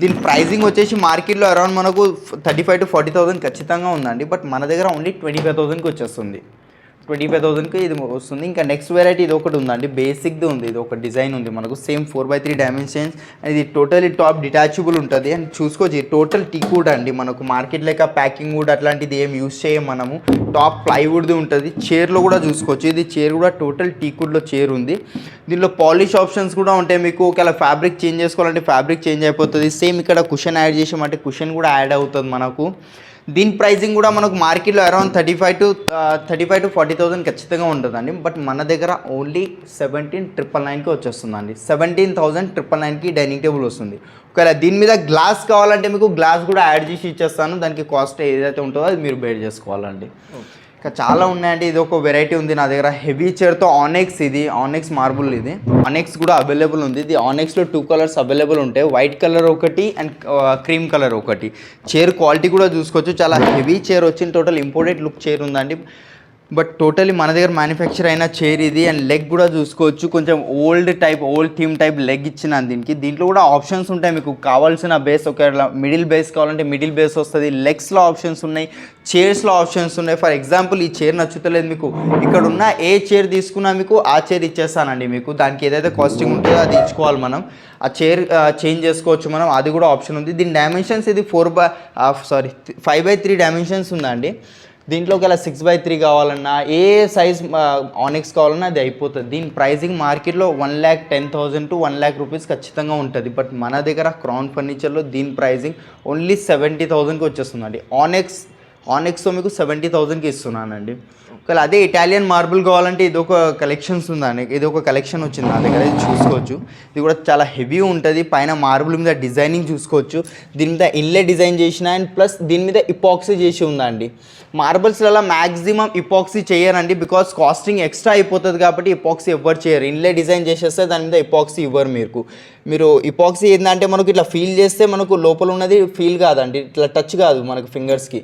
దీని ప్రైజింగ్ వచ్చేసి మార్కెట్లో అరౌండ్ మనకు 35,000 to 40,000 ఖచ్చితంగా ఉందండి. బట్ మన దగ్గర ఓన్లీ 25,000కి వచ్చేస్తుంది. 25,000కి ఇది వస్తుంది. ఇంకా నెక్స్ట్ వెరైటీ ఇది ఒకటి ఉందండి, బేసిక్ది ఉంది, ఇది ఒక డిజైన్ ఉంది మనకు సేమ్ 4x3 డైమెన్షన్స్. ఇది టోటలీ టాప్ డిటాచబుల్ ఉంటుంది అండ్ చూసుకోవచ్చు టోటల్ టీక్ వుడ్ అండి. మనకు మార్కెట్ లెక్క ప్యాకింగ్ వుడ్ అట్లాంటిది ఏం యూస్ చేయం మనము, టాప్ ప్లైవుడ్ది ఉంటుంది. చైర్లో కూడా చూసుకోవచ్చు, ఇది చైర్ కూడా టోటల్ టీక్ వుడ్లో చైర్ ఉంది. దీనిలో పాలిష్ ఆప్షన్స్ కూడా ఉంటాయి మీకు. ఒకవేళ ఫ్యాబ్రిక్ చేంజ్ చేసుకోవాలంటే ఫ్యాబ్రిక్ చేంజ్ అయిపోతుంది. సేమ్ ఇక్కడ కుషన్ యాడ్ చేసామంటే కుషన్ కూడా యాడ్ అవుతుంది మనకు. దీని ప్రైజింగ్ కూడా మనకు మార్కెట్లో అరౌండ్ 35 to 40,000 ఖచ్చితంగా ఉంటుందండి. బట్ మన దగ్గర ఓన్లీ 17,999కి వచ్చేస్తుందండి. 17,999కి డైనింగ్ టేబుల్ వస్తుంది. ఒకవేళ దీని మీద గ్లాస్ కావాలంటే మీకు గ్లాస్ కూడా యాడ్ చేసి ఇచ్చేస్తాను. దానికి కాస్ట్ ఏదైతే ఉంటుందో అది మీరు బేర్ చేసుకోవాలండి. ఇంకా చాలా ఉన్నాయండి. ఇది ఒక వెరైటీ ఉంది నా దగ్గర, హెవీ చైర్తో ఆనెక్స్. ఇది ఆనెక్స్ మార్బుల్, ఇది ఆనెక్స్ కూడా అవైలబుల్ ఉంది. ఇది ఆనెక్స్లో 2 కలర్స్ అవైలబుల్ ఉంటాయి, వైట్ కలర్ ఒకటి అండ్ క్రీమ్ కలర్ ఒకటి. చైర్ క్వాలిటీ కూడా చూసుకోవచ్చు, చాలా హెవీ చైర్ వచ్చింది. టోటల్ ఇంపోర్టెడ్ లుక్ చైర్ ఉందండి. బట్ టోటలీ మన దగ్గర మ్యానుఫ్యాక్చర్ అయిన చైర్ ఇది. అండ్ లెగ్ కూడా చూసుకోవచ్చు, కొంచెం ఓల్డ్ థీమ్ టైప్ లెగ్ ఇచ్చిన దీనికి. దీంట్లో కూడా ఆప్షన్స్ ఉంటాయి మీకు కావాల్సిన బేస్. ఒకవేళ మిడిల్ బేస్ కావాలంటే మిడిల్ బేస్ వస్తుంది. లెగ్స్లో ఆప్షన్స్ ఉన్నాయి, చైర్స్లో ఆప్షన్స్ ఉన్నాయి. ఫర్ ఎగ్జాంపుల్ ఈ చైర్ నచ్చుతలేదు మీకు, ఇక్కడ ఉన్న ఏ చైర్ తీసుకున్నా మీకు ఆ చైర్ ఇచ్చేస్తానండి మీకు. దానికి ఏదైతే కాస్టింగ్ ఉంటుందో అది ఇచ్చుకోవాలి మనం. ఆ చైర్ చేంజ్ చేసుకోవచ్చు మనం, అది కూడా ఆప్షన్ ఉంది. దీని డైమెన్షన్స్ ఇది 5x3 డైమెన్షన్స్ ఉందండి. దీంట్లో ఒకవేళ 6x3 కావాలన్నా ఏ సైజ్ ఆనెక్స్ కావాలన్నా అది అయిపోతుంది. దీని ప్రైజింగ్ మార్కెట్లో 1,10,000 to 1,00,000 రూపీస్ ఖచ్చితంగా ఉంటుంది. బట్ మన దగ్గర క్రౌన్ ఫర్నిచర్లో దీని ప్రైజింగ్ ఓన్లీ 70,000కి వచ్చేస్తుందండి. ఆనెక్స్తో మీకు 70,000కి ఇస్తున్నానండి. ఒకవేళ అదే ఇటాలియన్ మార్బుల్ కావాలంటే ఇది ఒక కలెక్షన్స్ ఉందండి, ఇది ఒక కలెక్షన్ వచ్చింది నా దగ్గర, ఇది చూసుకోవచ్చు. ఇది కూడా చాలా హెవీ ఉంటుంది. పైన మార్బుల్ మీద డిజైనింగ్ చూసుకోవచ్చు, దీని మీద ఇన్లే డిజైన్ చేసిన అండ్ ప్లస్ దీని మీద ఇపాక్సీ చేసి ఉందండి. మార్బుల్స్లలో మ్యాక్సిమం ఇపాక్సీ చేయరండి, బికాస్ కాస్టింగ్ ఎక్స్ట్రా అయిపోతుంది కాబట్టి ఇపాక్సీ ఎవ్వరు చేయరు. ఇన్లే డిజైన్ చేసేస్తే దాని మీద ఇపాక్సీ ఇవ్వరు మీరు ఇపాక్సీ ఏంటంటే మనకు ఇట్లా ఫీల్ చేస్తే మనకు లోపల ఉన్నది ఫీల్ కాదండి, ఇట్లా టచ్ కాదు మనకు ఫింగర్స్కి.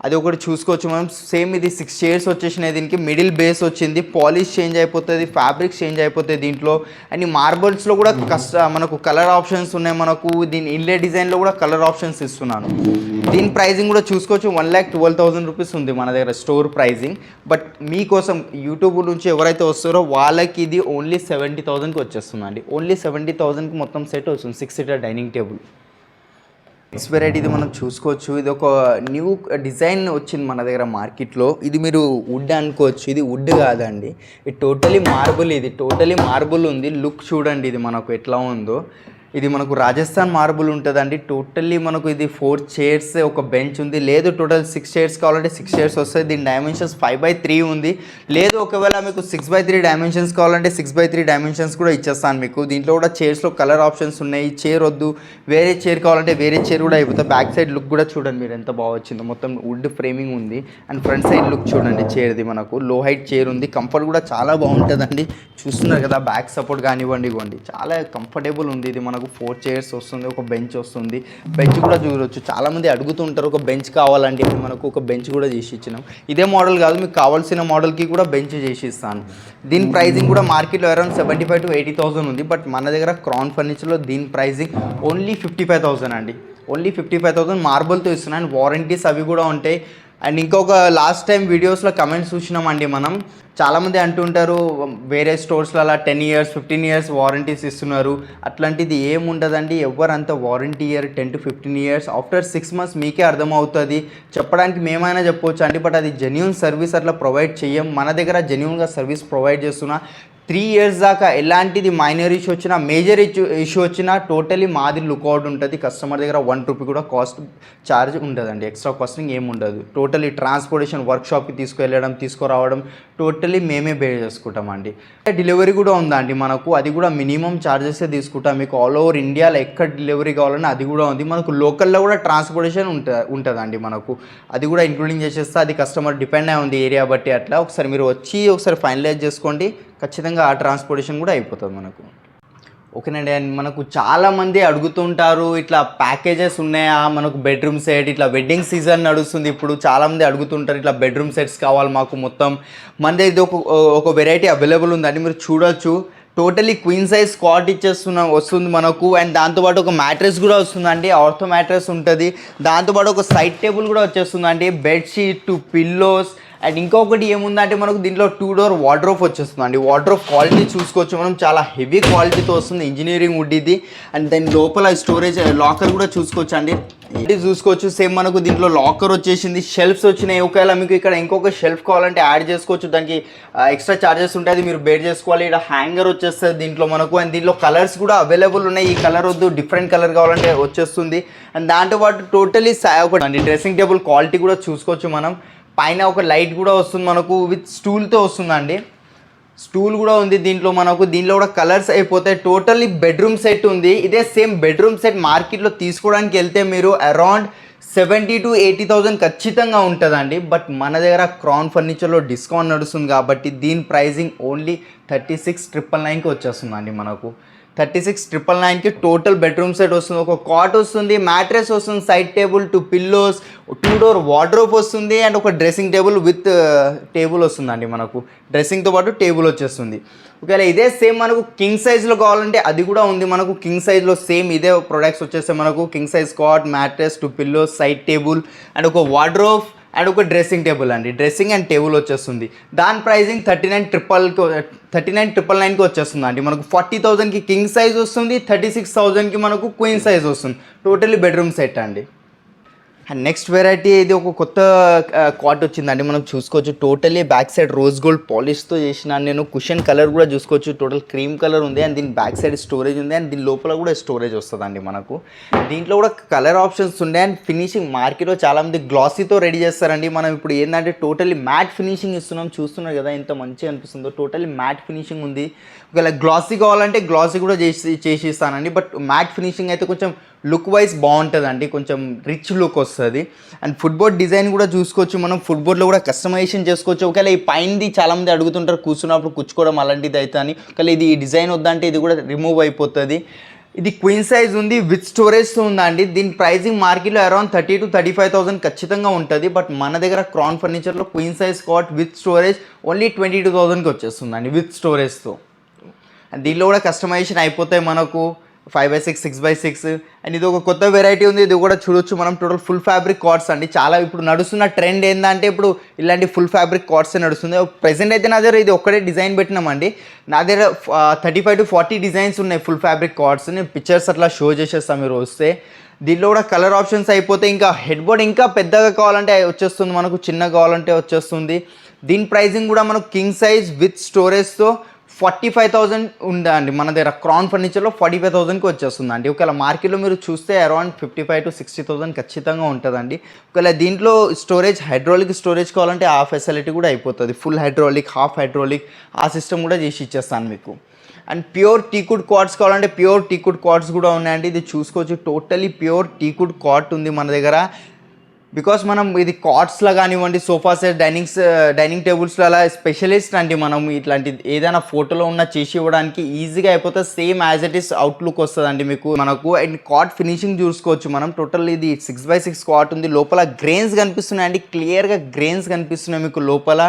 అది ఒకటి చూసుకోవచ్చు మనం. సేమ్ ఇది 6 చైర్స్ వచ్చేసినాయి. దీనికి మిడిల్ బేస్ వచ్చింది, పాలిష్ చేంజ్ అయిపోతుంది, ఫ్యాబ్రిక్స్ చేంజ్ అయిపోతాయి దీంట్లో. అండ్ ఈ మార్బల్స్లో కూడా మనకు కలర్ ఆప్షన్స్ ఉన్నాయి మనకు. దీని ఇన్లే డిజైన్లో కూడా కలర్ ఆప్షన్స్ ఇస్తున్నాను. దీని ప్రైజింగ్ కూడా చూసుకోవచ్చు, 1,12,000 రూపీస్ ఉంది మన దగ్గర స్టోర్ ప్రైజింగ్. బట్ మీకోసం యూట్యూబ్ నుంచి ఎవరైతే వస్తారో వాళ్ళకి ఇది ఓన్లీ 70,000కి వచ్చేస్తుందండి. ఓన్లీ 70,000కి మొత్తం సెట్ వస్తుంది, 6 seater dining table. Next variety ఇది మనం చూసుకోవచ్చు. ఇది ఒక న్యూ డిజైన్ వచ్చింది మన దగ్గర మార్కెట్లో. ఇది మీరు వుడ్ అనుకోవచ్చు, ఇది వుడ్ కాదండి, ఇది టోటలీ మార్బుల్. ఇది టోటలీ మార్బుల్ ఉంది. లుక్ చూడండి ఇది మనకు ఎట్లా ఉందో. ఇది మనకు రాజస్థాన్ మార్బుల్ ఉంటుందండి. టోటల్లీ మనకు ఇది 4 చైర్స్ ఒక బెంచ్ ఉంది. లేదు టోటల్ 6 చైర్స్ కావాలంటే 6 చైర్స్ వస్తాయి. దీని డైమెన్షన్స్ 5x3 ఉంది. లేదు ఒకవేళ మీకు 6x3 డైమెన్షన్స్ కావాలంటే 6x3 డైమెన్షన్స్ కూడా ఇచ్చేస్తాను మీకు. దీంట్లో కూడా చైర్స్లో కలర్ ఆప్షన్స్ ఉన్నాయి. చైర్ వద్దు వేరే చైర్ కావాలంటే వేరే చైర్ కూడా అయిపోతుంది. బ్యాక్ సైడ్ లుక్ కూడా చూడండి మీరు ఎంత బాగా వచ్చిందో. మొత్తం వుడ్ ఫ్రేమింగ్ ఉంది అండ్ ఫ్రంట్ సైడ్ లుక్ చూడండి చైర్ది. మనకు లో హైట్ చైర్ ఉంది. కంఫర్ట్ కూడా చాలా బాగుంటుందండి. చూస్తున్నారు కదా, బ్యాక్ సపోర్ట్ కానివ్వండి, ఇవ్వండి చాలా కంఫర్టబుల్ ఉంది. ఇది మనకు 4 చైర్స్ వస్తుంది, ఒక బెంచ్ వస్తుంది. బెంచ్ కూడా చూడవచ్చు, చాలామంది అడుగుతుంటారు ఒక బెంచ్ కావాలంటే మనకు ఒక బెంచ్ కూడా చేసి ఇచ్చినాం. ఇదే మోడల్ కాదు, మీకు కావాల్సిన మోడల్కి కూడా బెంచ్ చేసి ఇస్తాను. దీని ప్రైజింగ్ కూడా మార్కెట్లో అరౌండ్ 75,000 to 80,000 ఉంది. బట్ మన దగ్గర క్రౌన్ ఫర్నిచర్లో దీని ప్రైజింగ్ ఓన్లీ 55,000 అండి. ఓన్లీ 55,000 మార్బుల్తో ఇస్తున్నాను. వారంటీస్ అవి కూడా ఉంటాయి. అండ్ ఇంకొక లాస్ట్ టైం వీడియోస్లో కమెంట్స్ చూసినామండి మనం, చాలామంది అంటుంటారు వేరే స్టోర్స్లలో 10 years 15 years వారంటీస్ ఇస్తున్నారు. అట్లాంటిది ఏముండదండి, ఎవరంత warranty year 10 to 15 years. After 6 months మీకే అర్థమవుతుంది. చెప్పడానికి మేమైనా చెప్పవచ్చు అండి, బట్ అది జెన్యూన్ సర్వీస్ అట్లా ప్రొవైడ్ చేయం. మన దగ్గర జెన్యూన్గా సర్వీస్ ప్రొవైడ్ చేస్తున్నా. 3 years దాకా ఎలాంటిది మైనర్ ఇష్యూ వచ్చినా మేజర్ ఇష్యూ వచ్చినా టోటలీ మాది లుక్అవుట్ ఉంటుంది. కస్టమర్ దగ్గర 1 రూపీ కూడా కాస్ట్ ఛార్జ్ ఉండదండి, ఎక్స్ట్రా కాస్టింగ్ ఏమి ఉండదు. టోటలీ ట్రాన్స్పోర్టేషన్ వర్క్షాప్కి తీసుకువెళ్ళడం తీసుకురావడం టోటలీ మేమే బేర్ చేసుకుంటామండి. డెలివరీ కూడా ఉందండి మనకు, అది కూడా మినిమం ఛార్జెసే తీసుకుంటాం. మీకు ఆల్ ఓవర్ ఇండియాలో ఎక్కడ డెలివరీ కావాలన్నా అది కూడా ఉంది. మనకు లోకల్లో కూడా ట్రాన్స్పోర్టేషన్ ఉంటుందండి మనకు, అది కూడా ఇంక్లూడింగ్ చేసేస్తే అది కస్టమర్ డిపెండ్ అయి ఉంది ఏరియా బట్టి. అట్లా ఒకసారి మీరు వచ్చి ఒకసారి ఫైనలైజ్ చేసుకోండి, ఖచ్చితంగా ఆ ట్రాన్స్పోర్టేషన్ కూడా అయిపోతుంది మనకు. ఓకేనండి. అండ్ మనకు చాలామంది అడుగుతుంటారు ఇట్లా ప్యాకేజెస్ ఉన్నాయా మనకు, బెడ్రూమ్ సెట్, ఇట్లా వెడ్డింగ్ సీజన్ నడుస్తుంది ఇప్పుడు, చాలామంది అడుగుతుంటారు ఇట్లా బెడ్రూమ్ సెట్స్ కావాలి మాకు మొత్తం. మన దగ్గర ఇది ఒక వెరైటీ అవైలబుల్ ఉందండి, మీరు చూడొచ్చు. టోటలీ క్వీన్ సైజ్ కాట్ వస్తుంది మనకు. అండ్ దాంతోపాటు ఒక మ్యాట్రెస్ కూడా వస్తుందండి, ఆర్థో మ్యాట్రెస్ ఉంటుంది. దాంతోపాటు ఒక సైడ్ టేబుల్ కూడా వచ్చేస్తుందండి, బెడ్షీట్, పిల్లోస్ అండ్ ఇంకొకటి ఏముందంటే మనకు దీంట్లో 2 డోర్ వార్డ్రోబ్ వచ్చేస్తుంది అండి. వార్డ్రోబ్ క్వాలిటీ చూసుకోవచ్చు మనం, చాలా హెవీ క్వాలిటీతో వస్తుంది, ఇంజనీరింగ్ వుడ్ ఇది. అండ్ దాని లోపల స్టోరేజ్ లాకర్ కూడా చూసుకోవచ్చు అండి. ఇది చూసుకోవచ్చు సేమ్ మనకు దీంట్లో లాకర్ వచ్చేసింది, షెల్ఫ్స్ వచ్చినాయి. ఒకవేళ మీకు ఇక్కడ ఇంకొక షెల్ఫ్ కావాలంటే యాడ్ చేసుకోవచ్చు, దానికి ఎక్స్ట్రా చార్జెస్ ఉంటాయి, అది మీరు బేర్ చేసుకోవాలి. ఇక్కడ హ్యాంగర్ వచ్చేస్తుంది దీంట్లో మనకు. అండ్ దీంట్లో కలర్స్ కూడా అవైలబుల్ ఉన్నాయి, ఈ కలర్ వద్దు డిఫరెంట్ కలర్ కావాలంటే వచ్చేస్తుంది. అండ్ దాంతోపాటు టోటలీ ఒకటి డ్రెస్సింగ్ టేబుల్ క్వాలిటీ కూడా చూసుకోవచ్చు మనం. పైన ఒక లైట్ కూడా వస్తుంది మనకు, విత్ స్టూల్తో వస్తుందండి. స్టూల్ కూడా ఉంది దీంట్లో మనకు. దీంట్లో కూడా కలర్స్ అయిపోతాయి. టోటల్లీ బెడ్రూమ్ సెట్ ఉంది. ఇదే సేమ్ బెడ్రూమ్ సెట్ మార్కెట్లో తీసుకోవడానికి వెళ్తే మీరు అరౌండ్ 70,000 to 80,000 ఖచ్చితంగా ఉంటుందండి. బట్ మన దగ్గర క్రౌన్ ఫర్నిచర్లో డిస్కౌంట్ నడుస్తుంది కాబట్టి దీని ప్రైజింగ్ ఓన్లీ 36,999కి వచ్చేస్తుందండి మనకు. 36,999కి టోటల్ బెడ్రూమ్ సెట్ వస్తుంది. ఒక కాట్ వస్తుంది, మ్యాట్రెస్ వస్తుంది, side table, 2 pillows, 2 door wardrobe వస్తుంది, అండ్ ఒక డ్రెస్సింగ్ టేబుల్ విత్ టేబుల్ వస్తుందండి మనకు. డ్రెస్సింగ్తో పాటు టేబుల్ వచ్చేస్తుంది. ఒకవేళ ఇదే సేమ్ మనకు కింగ్ సైజ్లో కావాలంటే అది కూడా ఉంది మనకు. కింగ్ సైజ్లో సేమ్ ఇదే ప్రొడక్ట్స్ వచ్చేస్తే మనకు king size cot, mattress, 2 pillows, side table, and ఒక వార్డ్రోబ్ అండ్ ఒక డ్రెస్సింగ్ టేబుల్ అండి. డ్రెస్సింగ్ అండ్ టేబుల్ వచ్చేస్తుంది. దాని ప్రైజింగ్ 39,999కి వచ్చేస్తుంది అండి మనకు. 40,000కి కింగ్ సైజ్ వస్తుంది, 36,000కి మనకు క్వీన్ సైజ్ వస్తుంది. టోటలీ బెడ్రూమ్ సెట్ అండి. అండ్ నెక్స్ట్ వెరైటీ ఇది ఒక కొత్త కాట్ వచ్చిందండి మనం చూసుకోవచ్చు. Totally back side rose gold పాలిష్తో చేసిన నేను. కుషన్ కలర్ కూడా చూసుకోవచ్చు, టోటల్ క్రీమ్ కలర్ ఉంది. అండ్ దీని బ్యాక్ సైడ్ స్టోరేజ్ ఉంది, అండ్ దీని లోపల కూడా స్టోరేజ్ వస్తుందండి మనకు. దీంట్లో కూడా కలర్ ఆప్షన్స్ ఉన్నాయి. అండ్ ఫినిషింగ్ మార్కెట్లో చాలామంది గ్లాసీతో రెడీ చేస్తారండి. మనం ఇప్పుడు ఏంటంటే టోటలీ మ్యాట్ ఫినిషింగ్ ఇస్తున్నాం. చూస్తున్నారు కదా ఎంత మంచిగా అనిపిస్తుందో. టోటలీ మ్యాట్ ఫినిషింగ్ ఉంది. ఒకవేళ గ్లాసీ కావాలంటే గ్లాసీ కూడా చేసి ఇస్తానండి. బట్ మ్యాట్ ఫినిషింగ్ అయితే కొంచెం లుక్ వైజ్ బాగుంటుందండి, కొంచెం రిచ్ లుక్ వస్తుంది. అండ్ ఫుట్బోర్డ్ డిజైన్ కూడా చూసుకోవచ్చు మనం. ఫుట్బోర్డ్లో కూడా కస్టమైజేషన్ చేసుకోవచ్చు. ఒకవేళ ఈ పైనది చాలామంది అడుగుతుంటారు కూర్చున్నప్పుడు కూర్చుకోవడం అలాంటిది అయితే అని. ఒకవేళ ఇది ఈ డిజైన్ వద్దంటే ఇది కూడా రిమూవ్ అయిపోతుంది. ఇది క్వీన్ సైజ్ ఉంది, విత్ స్టోరేజ్తో ఉందండి. దీని ప్రైజింగ్ మార్కెట్లో అరౌండ్ 30,000 to 35,000 ఖచ్చితంగా ఉంటుంది. బట్ మన దగ్గర క్రౌన్ ఫర్నిచర్లో queen size cot with storage only 22,000కి వచ్చేస్తుందండి విత్ స్టోరేజ్తో. అండ్ దీనిలో కూడా కస్టమైజేషన్ అయిపోతాయి మనకు. 5x6, 6x6. అండ్ ఇది ఒక కొత్త వెరైటీ ఉంది, ఇది కూడా చూడొచ్చు మనం. టోటల్ ఫుల్ ఫ్యాబ్రిక్ కార్డ్స్ అండి. చాలా ఇప్పుడు నడుస్తున్న ట్రెండ్ ఏంటంటే ఇప్పుడు ఇలాంటి ఫుల్ ఫ్యాబ్రిక్ కార్డ్సే నడుస్తుంది. ప్రెసెంట్ అయితే నా దగ్గర ఇది ఒక్కడే డిజైన్ పెట్టినామండి. నా దగ్గర 35 to 40 డిజైన్స్ ఉన్నాయి ఫుల్ ఫ్యాబ్రిక్ కార్డ్స్. నేను పిక్చర్స్ అట్లా షో చేసేస్తాను మీరు వస్తే. దీంట్లో కూడా కలర్ ఆప్షన్స్ అయిపోతే ఇంకా హెడ్ బోర్డ్ ఇంకా పెద్దగా కావాలంటే వచ్చేస్తుంది మనకు, చిన్నగా కావాలంటే వచ్చేస్తుంది. దీని ప్రైజింగ్ కూడా మనకు కింగ్ సైజ్ విత్ స్టోరేజ్తో 45,000 ఉందండి మన దగ్గర. క్రౌన్ ఫర్నిచర్లో 45,000కి వచ్చేస్తుందండి. ఒకవేళ మార్కెట్లో మీరు చూస్తే అరౌండ్ 55,000 to 60,000 ఖచ్చితంగా ఉంటుందండి. ఒకవేళ దీంట్లో స్టోరేజ్ హైడ్రాలిక్ స్టోరేజ్ కావాలంటే ఆ ఫెసిలిటీ కూడా అయిపోతుంది. ఫుల్ హైడ్రాలిక్, హాఫ్ హైడ్రాలిక్ ఆ సిస్టమ్ కూడా చేసి ఇచ్చేస్తాను మీకు. అండ్ ప్యూర్ టీకుడ్ కార్డ్స్ కావాలంటే ప్యూర్ టీకుడ్ కార్డ్స్ కూడా ఉన్నాయండి. ఇది చూసుకోవచ్చు, టోటలీ ప్యూర్ టీకుడ్ కార్డ్ ఉంది మన దగ్గర. బికాస్ మనం ఇది కాట్స్లో కానివ్వండి, సోఫా సెట్, డైనింగ్ టేబుల్స్లో అలా స్పెషలిస్ట్ అండి. మనం ఇట్లాంటి ఏదైనా ఫోటోలో ఉన్న చేసి ఇవ్వడానికి ఈజీగా అయిపోతుంది. Same as it is outlook వస్తుందండి మీకు మనకు. అండ్ కాట్ ఫినిషింగ్ చూసుకోవచ్చు మనం. టోటల్ ఇది 6x6 కాట్ ఉంది. లోపల గ్రెయిన్స్ కనిపిస్తున్నాయండి, క్లియర్గా గ్రెయిన్స్ కనిపిస్తున్నాయి మీకు లోపల.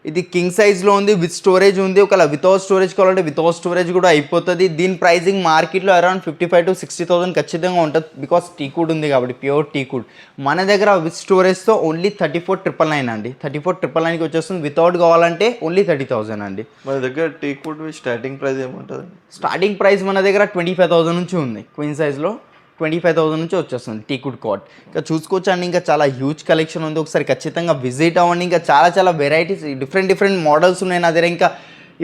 ఇది కింగ్ సైజ్లో ఉంది, విత్ స్టోరేజ్ ఉంది. ఒకవేళ వితౌట్ స్టోరేజ్ కావాలంటే వితౌట్ స్టోరేజ్ కూడా అయిపోతుంది. దీని ప్రైజింగ్ మార్కెట్లో అరౌండ్ 55,000 to 60,000 ఖచ్చితంగా ఉంటుంది. బికాస్ టీకుడ్ ఉంది కాబట్టి, ప్యూర్ టీకుడ్. మన దగ్గర విత్ స్టోరేజ్తో ఓన్లీ 34,999 అండి. 34,999కి వచ్చేస్తుంది. వితౌట్ కావాలంటే ఓన్లీ 30,000 అండి. మన దగ్గర టీకుడ్ స్టార్టింగ్ ప్రైస్ ఏముంటుంది? స్టార్టింగ్ ప్రైస్ మన దగ్గర 25,000 నుంచి ఉంది. క్వీన్ సైజ్లో 25,000 నుంచి వచ్చేస్తుంది టీకుడ్ కాట్. ఇంకా చూసుకోవచ్చు అండి, ఇంకా చాలా హ్యూజ్ కలెక్షన్ ఉంది. ఒకసారి ఖచ్చితంగా విజిట్ అవ్వండి. ఇంకా చాలా వెరైటీస్, డిఫరెంట్ మోడల్స్ ఉన్నాయి నా దగ్గర. ఇంకా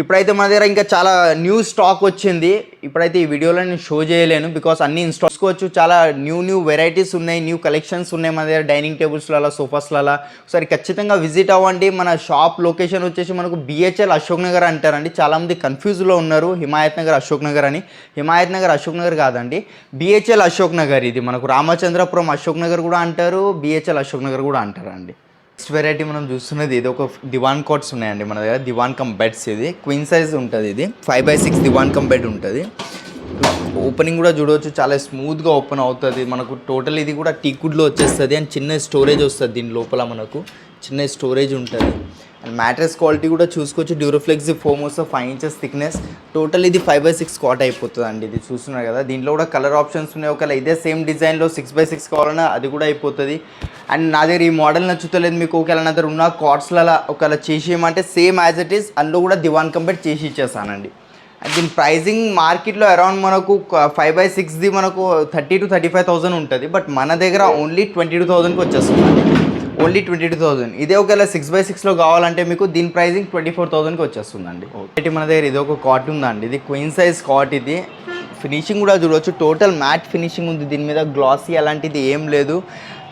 ఇప్పుడైతే మన దగ్గర ఇంకా చాలా న్యూ స్టాక్ వచ్చింది. ఇప్పుడైతే ఈ వీడియోలో నేను షో చేయలేను బికాస్ అన్ని ఇన్స్టాల్ చేసుకోవచ్చు. చాలా న్యూ వెరైటీస్ ఉన్నాయి, న్యూ కలెక్షన్స్ ఉన్నాయి మన దగ్గర. డైనింగ్ టేబుల్స్లలో, సోఫాస్లలో ఒకసారి ఖచ్చితంగా విజిట్ అవ్వండి. మన షాప్ లొకేషన్ వచ్చేసి మనకు BHL అశోక్ నగర్ అంటారండి. చాలామంది కన్ఫ్యూజ్లో ఉన్నారు, హిమాయత్ నగర్ అశోక్ నగర్ అని. హిమాయత్ నగర్ అశోక్ నగర్ కాదండి, BHL అశోక్ నగర్. ఇది మనకు రామచంద్రపురం అశోక్ నగర్ కూడా అంటారు, BHL అశోక్ నగర్ కూడా అంటారండి. నెక్స్ట్ వెరైటీ మనం చూస్తున్నది ఇది ఒక దివాన్ కాట్స్ ఉన్నాయండి మన దగ్గర. దివాన్ కమ్ బెడ్స్. ఇది క్వీన్ సైజ్ ఉంటుంది. ఇది 5x6 దివాన్ కమ్ బెడ్ ఉంటుంది. ఓపెనింగ్ కూడా చూడవచ్చు, చాలా స్మూత్గా ఓపెన్ అవుతుంది మనకు. టోటల్ ఇది కూడా టీకుడ్లో వచ్చేస్తుంది. అండ్ చిన్న స్టోరేజ్ వస్తుంది దీని లోపల మనకు. చిన్న స్టోరేజ్ ఉంటుంది. అండ్ మ్యాట్రెస్ క్వాలిటీ కూడా చూసుకోవచ్చు. డ్యూరోఫ్లెక్స్ ఫోమ్ వస్తుంది, 5 inches థిక్నెస్. టోటల్ ఇది 5/6 కాట్ అయిపోతుంది అండి. ఇది చూస్తున్నారు కదా, దీంట్లో కూడా కలర్ ఆప్షన్స్ ఉన్నాయి. ఒకవేళ ఇదే సేమ్ డిజైన్లో 6/6 కావాలన్నా అది కూడా అయిపోతుంది. అండ్ నా దగ్గర ఈ మోడల్ నచ్చుతలేదు మీకు, ఒకవేళ నా దగ్గర ఉన్న కార్డ్స్లలో ఒకవేళ చేసేయమంటే సేమ్ యాజ్ ఇట్ ఈస్ అందులో కూడా దివాన్ కంపెనీ చేసి ఇచ్చేస్తానండి. అండ్ దీని ప్రైజింగ్ మార్కెట్లో అరౌండ్ మనకు 5/6ది మనకు 30,000 to 35,000 ఉంటుంది. బట్ మన దగ్గర ఓన్లీ 22,000కి వచ్చేస్తుంది. ఓన్లీ 22,000. ఇదే ఒకవేళ 6/6లో కావాలంటే మీకు దీని ప్రైజింగ్ 24,000కి వచ్చేస్తుందండి. ఒకటి మన దగ్గర ఇది ఒక కాట్ ఉందండి. ఇది క్వీన్ సైజ్ కాట్. ఇది ఫినిషింగ్ కూడా చూడవచ్చు, టోటల్ మ్యాట్ ఫినిషింగ్ ఉంది. దీని మీద గ్లాసీ అలాంటిది ఏం లేదు.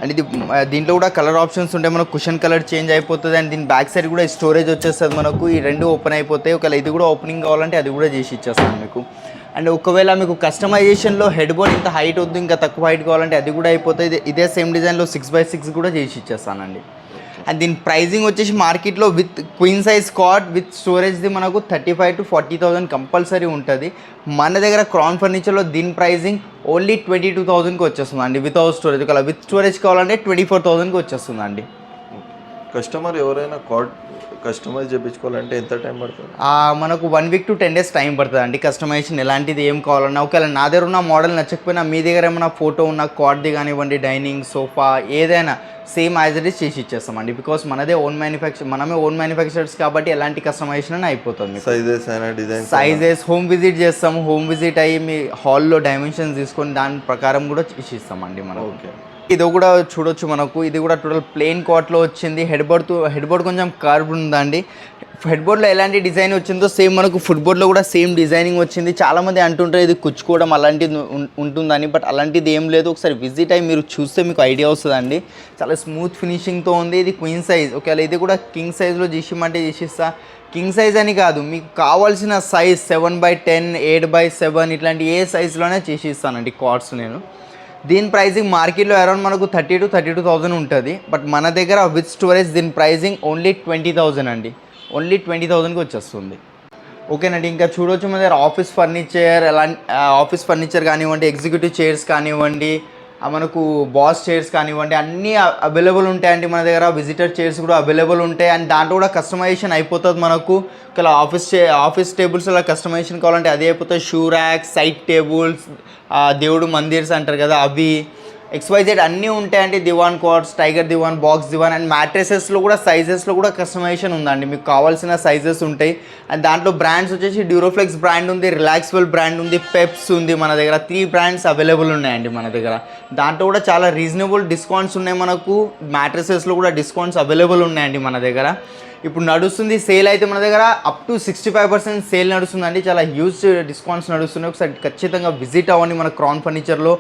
అండ్ ఇది దీంట్లో కూడా కలర్ ఆప్షన్స్ ఉంటాయి. మనకు కుషన్ కలర్ చేంజ్ అయిపోతుంది. అండ్ దీని బ్యాక్ సైడ్ కూడా స్టోరేజ్ వచ్చేస్తుంది మనకు. ఈ రెండు ఓపెన్ అయిపోతాయి. ఒకవేళ ఇది కూడా ఓపెనింగ్ కావాలంటే అది కూడా చేసి ఇచ్చేస్తాను మీకు. అండ్ ఒకవేళ మీకు కస్టమైజేషన్లో హెడ్ బోర్డ్ ఇంత హైట్ వద్దు, ఇంకా తక్కువ హైట్ కావాలంటే అది కూడా అయిపోతుంది. ఇదే సేమ్ డిజైన్లో 6/6 కూడా చేసి ఇచ్చేస్తానండి. అండ్ దీని ప్రైజింగ్ వచ్చేసి మార్కెట్లో with queen size cot with స్టోరేజ్ది మనకు 35,000 to 40,000 కంపల్సరీ ఉంటుంది. మన దగ్గర క్రౌన్ ఫర్నిచర్లో దీని ప్రైజింగ్ ఓన్లీ 22,000కి వచ్చేస్తుంది అండి వితౌట్ స్టోరేజ్. ఒకవేళ విత్ స్టోరేజ్ కావాలంటే 24,000కి వచ్చేస్తుంది అండి. కస్టమర్ ఎవరైనా కార్డ్ కస్టమైజ్ చేయించుకోవాలంటే ఎంత టైం పడుతుంది? మనకు 1 week to 10 days టైం పడుతుంది అండి. కస్టమైజేషన్ ఎలాంటిది ఏం కావాలన్నా, ఒకవేళ నా దగ్గర ఉన్న మోడల్ నచ్చకపోయినా మీ దగ్గర ఏమైనా ఫోటో ఉన్న కార్డ్ది కానివ్వండి, డైనింగ్ సోఫా ఏదైనా సేమ్ యాజ్ ఇట్ ఈస్ చేసి ఇచ్చేస్తామండి. బికాస్ మనమే ఓన్ మ్యానుఫ్యాక్చరర్స్ కాబట్టి ఎలాంటి కస్టమైజేషన్ అని అయిపోతుంది. సైజెస్ అయినా డిజైన్ సైజెస్ హోమ్ విజిట్ చేస్తాము. హోమ్ విజిట్ అయ్యి మీ హాల్లో డైమెన్షన్స్ తీసుకొని దాని ప్రకారం కూడా చేసి ఇస్తామండి మనం. ఓకే. ఇది కూడా చూడొచ్చు మనకు. ఇది కూడా టోటల్ ప్లెయిన్ కాట్లో వచ్చింది. హెడ్ బోర్డ్ కొంచెం కర్వ్ ఉందండి. హెడ్ బోర్డ్లో ఎలాంటి డిజైన్ వచ్చిందో సేమ్ మనకు ఫుట్బోర్డ్లో కూడా సేమ్ డిజైనింగ్ వచ్చింది. చాలామంది అంటుంటారు ఇది కుచ్చుకోవడం అలాంటిది ఉంటుందని, బట్ అలాంటిది ఏం లేదు. ఒకసారి విజిట్ అయ్యి మీరు చూస్తే మీకు ఐడియా వస్తుందండి. చాలా స్మూత్ ఫినిషింగ్తో ఉంది. ఇది క్వీన్ సైజ్. ఒకవేళ ఇది కూడా కింగ్ సైజ్లో చేసిమంటే చేసిస్తా. కింగ్ సైజ్ అని కాదు, మీకు కావాల్సిన సైజ్ 7/10, 8/7 ఇట్లాంటి ఏ సైజులోనే చేసి ఇస్తానండి కార్డ్స్ నేను. దీని ప్రైజింగ్ మార్కెట్లో అరౌండ్ మనకు 30,000 to 32,000 ఉంటుంది. బట్ మన దగ్గర విత్ స్టోరేజ్ దీని ప్రైజింగ్ ఓన్లీ 20,000 అండి. ఓన్లీ 20,000కి వచ్చేస్తుంది. ఓకేనండి. ఇంకా చూడవచ్చు మన దగ్గర ఆఫీస్ ఫర్నిచర్ కానివ్వండి, ఎగ్జిక్యూటివ్ చైర్స్ కానివ్వండి, మనకు బాస్ చైర్స్ కానివ్వండి, అన్నీ అవైలబుల్ ఉంటాయండి మన దగ్గర. విజిటర్ చైర్స్ కూడా అవైలబుల్ ఉంటాయి. అండ్ దాంట్లో కూడా కస్టమైజేషన్ అయిపోతుంది మనకు. ఇక్కడ ఆఫీస్ టేబుల్స్ అలా కస్టమైజేషన్ కావాలంటే అది అయిపోతుంది. షూ ర్యాక్స్, సైడ్ టేబుల్స్, దేవుడు మందిర్స్ అంటారు కదా అవి, XYZ అన్నీ ఉంటాయండి. దివాన్ కార్డ్స్, టైగర్ దివాన్, బాక్స్ దివాన్. అండ్ మ్యాట్రెసెస్లో కూడా సైజెస్లో కూడా కస్టమైజేషన్ ఉందండి. మీకు కావాల్సిన సైజెస్ ఉంటాయి. అండ్ దాంట్లో బ్రాండ్స్ వచ్చేసి డ్యూరోఫ్లెక్స్ బ్రాండ్ ఉంది, రిలాక్స్వెల్ బ్రాండ్ ఉంది, పెప్స్ ఉంది. మన దగ్గర 3 brands అవైలబుల్ ఉన్నాయండి మన దగ్గర. దాంట్లో కూడా చాలా రీజనబుల్ డిస్కౌంట్స్ ఉన్నాయి మనకు. మ్యాట్రెసెస్లో కూడా డిస్కౌంట్స్ అవైలబుల్ ఉన్నాయండి మన దగ్గర. ఇప్పుడు నడుస్తుంది సేల్ అయితే మన దగ్గర అప్ టు 65% సేల్ నడుస్తుందండి. చాలా హ్యూజ్ డిస్కౌంట్స్ నడుస్తున్నాయి. ఒకసారి ఖచ్చితంగా విజిట్ అవ్వండి మన క్రౌన్ ఫర్నిచర్లో.